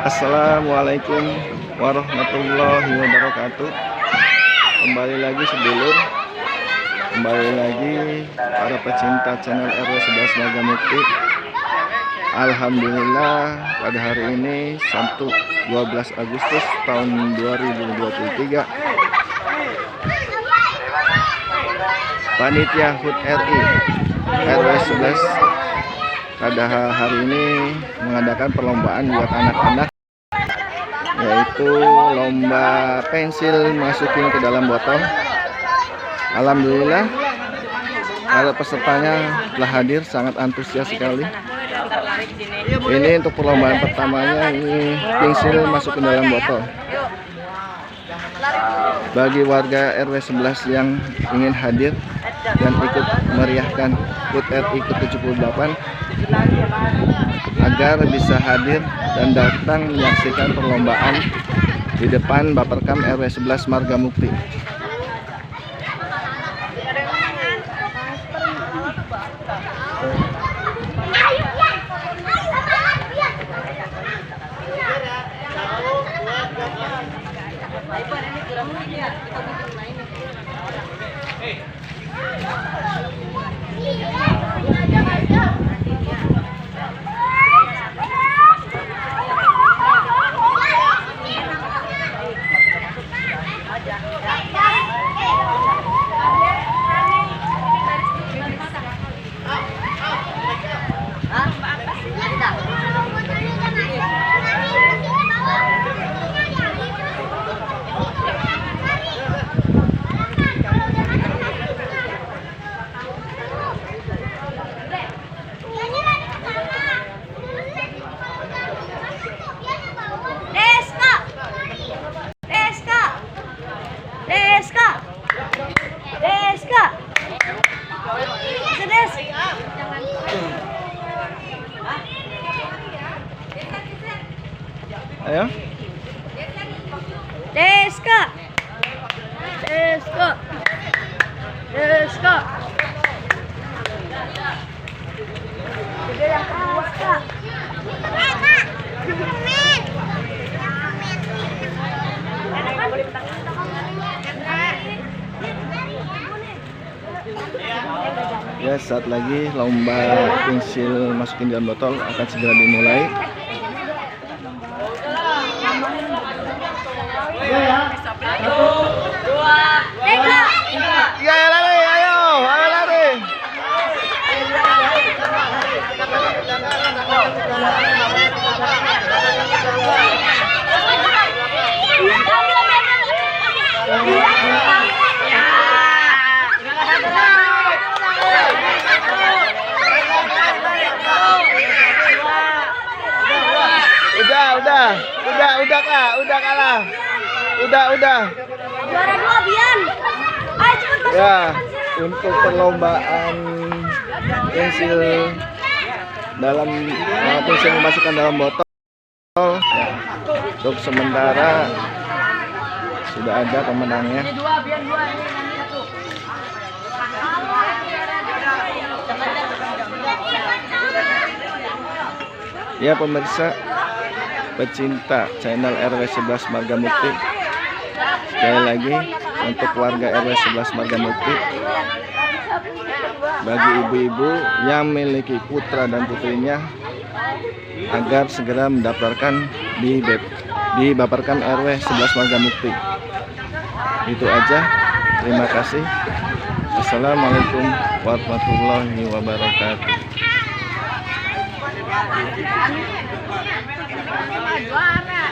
Assalamualaikum warahmatullahi wabarakatuh. Kembali lagi sedulur, kembali lagi para pecinta channel RW 11 Marga Mukti. Alhamdulillah pada hari ini Sabtu 12 Agustus tahun 2023, Panitia HUT RI RW 11 pada hari ini mengadakan perlombaan buat anak-anak, yaitu lomba pensil masukin ke dalam botol. Alhamdulillah para pesertanya telah hadir, sangat antusias sekali. Ini untuk perlombaan pertamanya, ini pensil masuk ke dalam botol. Bagi warga RW 11 yang ingin hadir dan ikut meriahkan HUT RI ke-78 agar bisa hadir dan datang menyaksikan perlombaan di depan Baperkam RW 11 Marga Mukti. Ayo. Deska. Deska. Deska. Ya, saat lagi lomba pensil masukin dalam botol akan segera dimulai. Ya, lari, ayo lari. Udah Kak, udah kalah. Udah. Juara 2 Bian. Ayo cepet masuk. Ya, untuk perlombaan pensil dalam pensil memasukkan dalam botol, ya, untuk sementara sudah ada pemenangnya. Ya pemirsa, pecinta channel RW 11 Marga Mukti, sekali lagi untuk warga RW 11 Marga Mukti, bagi ibu-ibu yang memiliki putra dan putrinya agar segera mendaftarkan di Baperkam RW 11 Marga Mukti. Itu aja, terima kasih. Assalamualaikum warahmatullahi wabarakatuh. Juara.